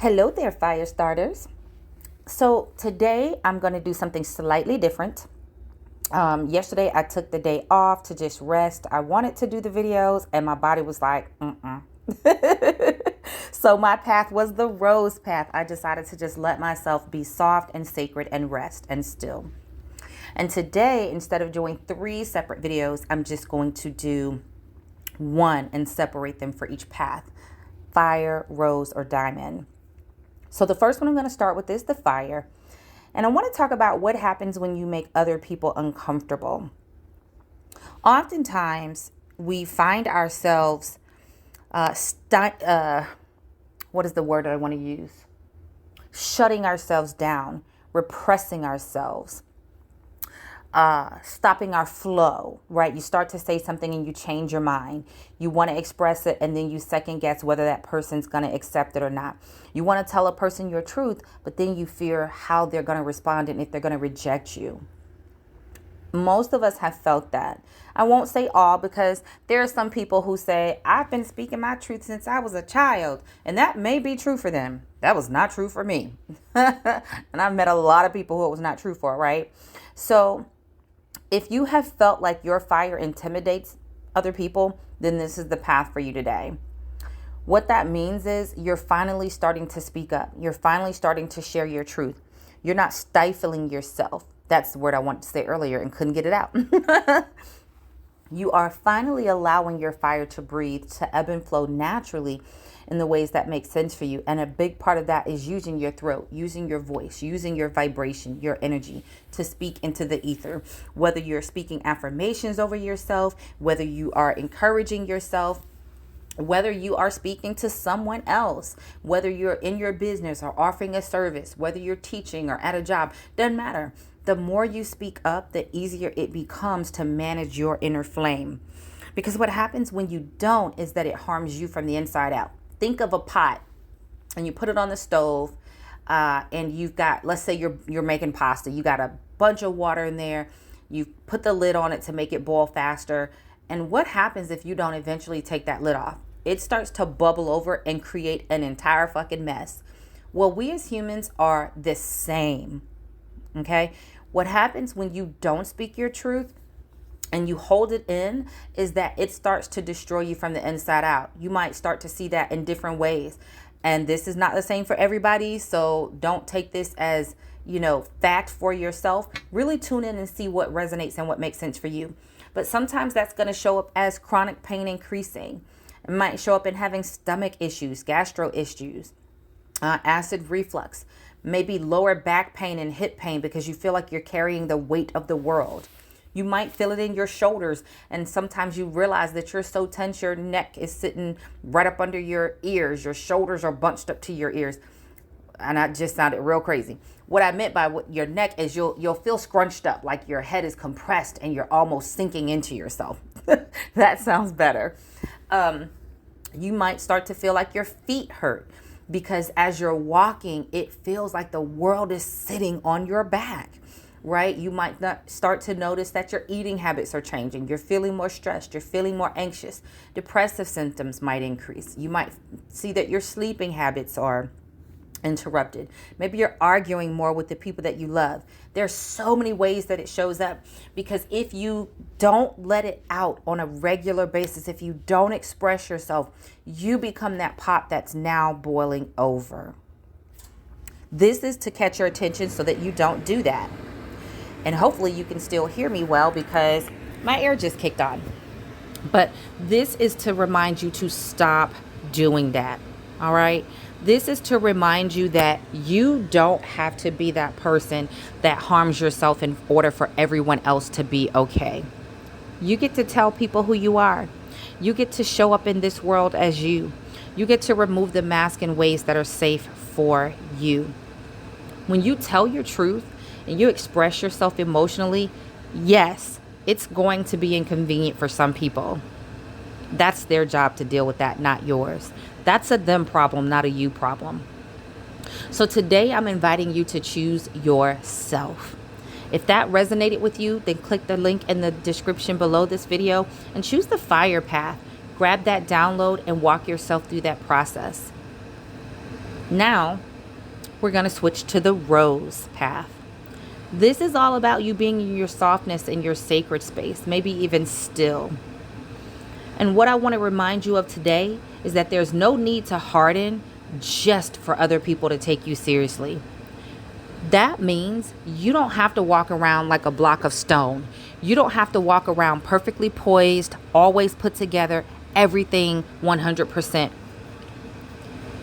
Hello there, fire starters. So today I'm going to do something slightly different. Yesterday I took the day off to just rest. I wanted to do the videos and my body was like, mm-mm. So my path was the rose path. I decided to just let myself be soft and sacred and rest and still. And today, instead of doing 3 separate videos, I'm just going to do one and separate them for each path: fire, rose, or diamond. So the first one I'm going to start with is the fire. And I want to talk about what happens when you make other people uncomfortable. Oftentimes, we find ourselves, what is the word that I want to use? Shutting ourselves down, repressing ourselves, stopping our flow, right? You start to say something and you change your mind. You want to express it and then you second guess whether that person's going to accept it or not. You want to tell a person your truth, but then you fear how they're going to respond and if they're going to reject you. Most of us have felt that. I won't say all, because there are some people who say, I've been speaking my truth since I was a child. And that may be true for them. That was not true for me. And I've met a lot of people who it was not true for, right? So if you have felt like your fire intimidates other people, then this is the path for you today. What that means is you're finally starting to speak up. You're finally starting to share your truth. You're not stifling yourself. That's the word I wanted to say earlier and couldn't get it out. You are finally allowing your fire to breathe, to ebb and flow naturally in the ways that make sense for you. And a big part of that is using your throat, using your voice, using your vibration, your energy to speak into the ether. Whether you're speaking affirmations over yourself, whether you are encouraging yourself, whether you are speaking to someone else, whether you're in your business or offering a service, whether you're teaching or at a job, doesn't matter. The more you speak up, the easier it becomes to manage your inner flame. Because what happens when you don't is that it harms you from the inside out. Think of a pot and you put it on the stove and you've got, let's say you're making pasta. You got a bunch of water in there. You put the lid on it to make it boil faster. And what happens if you don't eventually take that lid off? It starts to bubble over and create an entire fucking mess. Well, we as humans are the same. Okay? What happens when you don't speak your truth and you hold it in is that it starts to destroy you from the inside out. You might start to see that in different ways. And this is not the same for everybody. So don't take this as, fact for yourself. Really tune in and see what resonates and what makes sense for you. But sometimes that's going to show up as chronic pain increasing. It might show up in having stomach issues, gastro issues, acid reflux, maybe lower back pain and hip pain because you feel like you're carrying the weight of the world. You might feel it in your shoulders, and sometimes you realize that you're so tense your neck is sitting right up under your ears. Your shoulders are bunched up to your ears. And I just sounded real crazy. What I meant by what your neck is, you'll feel scrunched up, like your head is compressed and you're almost sinking into yourself. That sounds better. You might start to feel like your feet hurt because as you're walking, it feels like the world is sitting on your back, right? You might not start to notice that your eating habits are changing. You're feeling more stressed. You're feeling more anxious. Depressive symptoms might increase. You might see that your sleeping habits are interrupted. Maybe you're arguing more with the people that you love. There's so many ways that it shows up, because if you don't let it out on a regular basis, if you don't express yourself, you become that pot that's now boiling over. This is to catch your attention so that you don't do that. And hopefully you can still hear me well because my air just kicked on. But this is to remind you to stop doing that. All right. This is to remind you that you don't have to be that person that harms yourself in order for everyone else to be okay. You get to tell people who you are. You get to show up in this world as you. You get to remove the mask in ways that are safe for you. When you tell your truth and you express yourself emotionally, yes, it's going to be inconvenient for some people. That's their job to deal with that, not yours. That's a them problem, not a you problem. So today I'm inviting you to choose yourself. If that resonated with you, then click the link in the description below this video and choose the fire path. Grab that download and walk yourself through that process. Now, we're going to switch to the rose path. This is all about you being in your softness in your sacred space, maybe even still. And what I want to remind you of today is that there's no need to harden just for other people to take you seriously. That means you don't have to walk around like a block of stone. You don't have to walk around perfectly poised, always put together, everything 100%.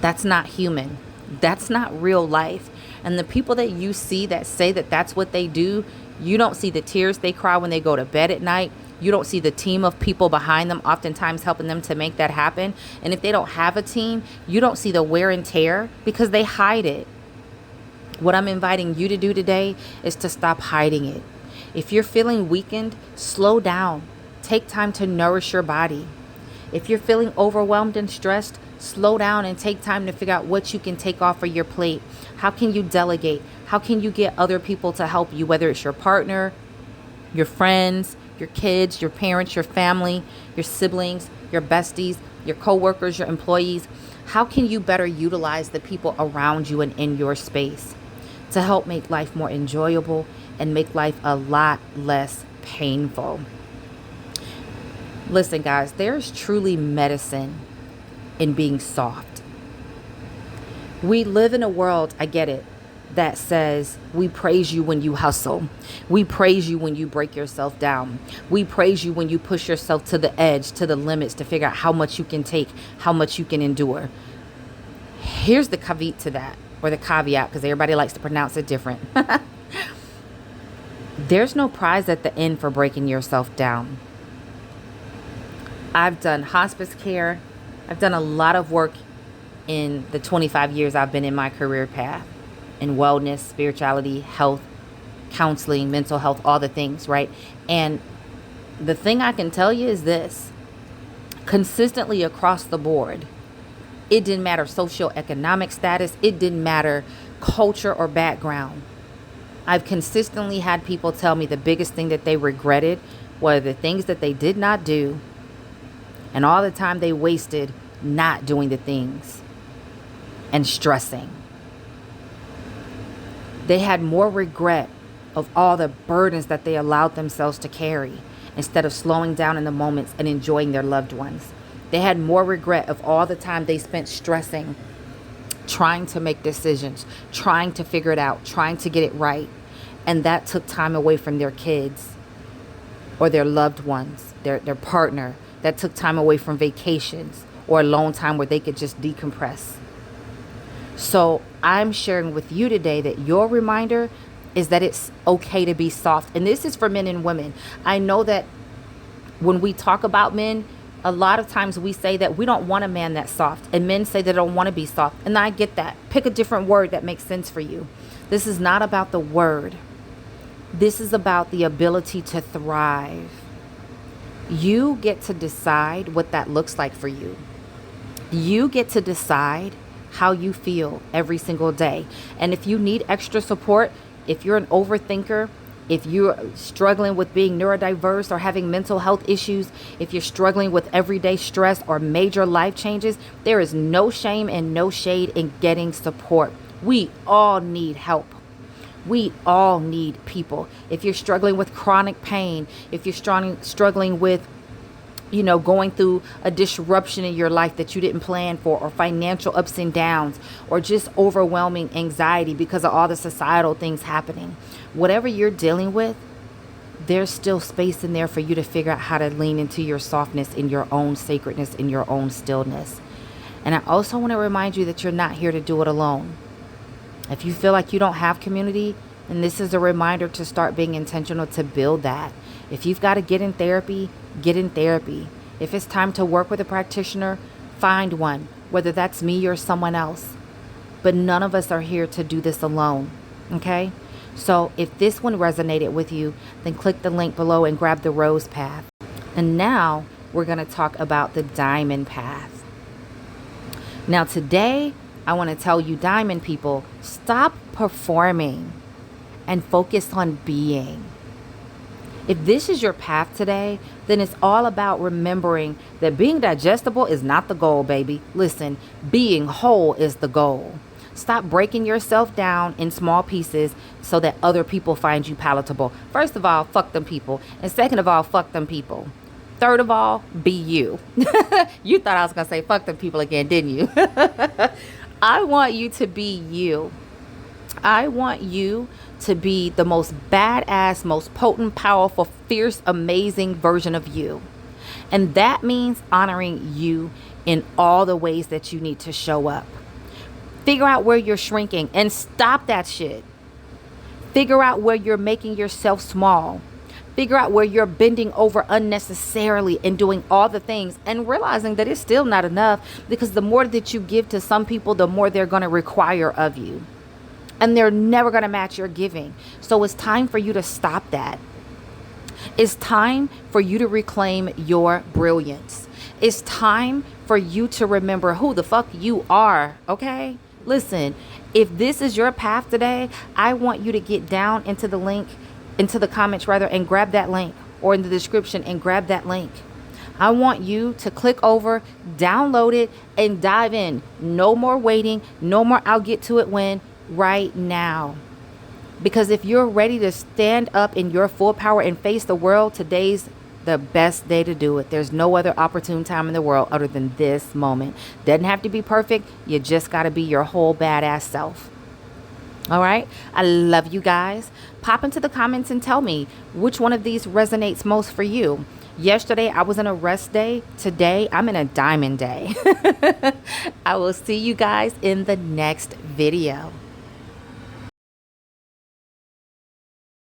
That's not human. That's not real life. And the people that you see that say that that's what they do, you don't see the tears they cry when they go to bed at night. You don't see the team of people behind them, oftentimes helping them to make that happen. And if they don't have a team, you don't see the wear and tear because they hide it. What I'm inviting you to do today is to stop hiding it. If you're feeling weakened, slow down. Take time to nourish your body. If you're feeling overwhelmed and stressed, slow down and take time to figure out what you can take off of your plate. How can you delegate? How can you get other people to help you, whether it's your partner, your friends, your kids, your parents, your family, your siblings, your besties, your coworkers, your employees? How can you better utilize the people around you and in your space to help make life more enjoyable and make life a lot less painful? Listen, guys, there's truly medicine in being soft. We live in a world, I get it, that says we praise you when you hustle. We praise you when you break yourself down. We praise you when you push yourself to the edge, to the limits to figure out how much you can take, how much you can endure. Here's the caveat to that, or the caveat, because everybody likes to pronounce it different. There's no prize at the end for breaking yourself down. I've done hospice care. I've done a lot of work in the 25 years I've been in my career path, in wellness, spirituality, health, counseling, mental health, all the things, right? And the thing I can tell you is this: consistently across the board, it didn't matter socioeconomic status, it didn't matter culture or background. I've consistently had people tell me the biggest thing that they regretted were the things that they did not do and all the time they wasted not doing the things and stressing. They had more regret of all the burdens that they allowed themselves to carry instead of slowing down in the moments and enjoying their loved ones. They had more regret of all the time they spent stressing, trying to make decisions, trying to figure it out, trying to get it right. And that took time away from their kids or their loved ones, their partner. That took time away from vacations or alone time where they could just decompress. So I'm sharing with you today that your reminder is that it's okay to be soft. And this is for men and women. I know that when we talk about men, a lot of times we say that we don't want a man that's soft. And men say they don't want to be soft. And I get that. Pick a different word that makes sense for you. This is not about the word. This is about the ability to thrive. You get to decide what that looks like for you. You get to decide how you feel every single day. And if you need extra support, if you're an overthinker, if you're struggling with being neurodiverse or having mental health issues, if you're struggling with everyday stress or major life changes, there is no shame and no shade in getting support. We all need help. We all need people. If you're struggling with chronic pain, if you're struggling with, going through a disruption in your life that you didn't plan for, or financial ups and downs, or just overwhelming anxiety because of all the societal things happening, whatever you're dealing with, there's still space in there for you to figure out how to lean into your softness, in your own sacredness, in your own stillness. And I also want to remind you that you're not here to do it alone. If you feel like you don't have community, then this is a reminder to start being intentional to build that. If you've got to get in therapy, get in therapy. If it's time to work with a practitioner, find one, whether that's me or someone else. But none of us are here to do this alone, okay? So if this one resonated with you, then click the link below and grab the rose path. And now we're going to talk about the diamond path. Now today, I want to tell you, diamond people, stop performing and focus on being. If this is your path today, then it's all about remembering that being digestible is not the goal, baby. Listen, being whole is the goal. Stop breaking yourself down in small pieces so that other people find you palatable. First of all, fuck them people. And second of all, fuck them people. Third of all, be you. You thought I was going to say fuck them people again, didn't you? I want you to be you. I want you to be the most badass, most potent, powerful, fierce, amazing version of you. And that means honoring you in all the ways that you need to show up. Figure out where you're shrinking and stop that shit. Figure out where you're making yourself small. Figure out where you're bending over unnecessarily and doing all the things and realizing that it's still not enough, because the more that you give to some people, the more they're going to require of you. And they're never going to match your giving. So it's time for you to stop that. It's time for you to reclaim your brilliance. It's time for you to remember who the fuck you are, okay? Listen, if this is your path today, I want you to get down into the comments rather, and grab that link, or in the description and grab that link. I want you to click over, download it, and dive in. No more waiting. No more I'll get to it when. Right now. Because if you're ready to stand up in your full power and face the world, today's the best day to do it. There's no other opportune time in the world other than this moment. Doesn't have to be perfect. You just got to be your whole badass self. All right. I love you guys. Pop into the comments and tell me which one of these resonates most for you. Yesterday, I was in a rest day. Today, I'm in a diamond day. I will see you guys in the next video.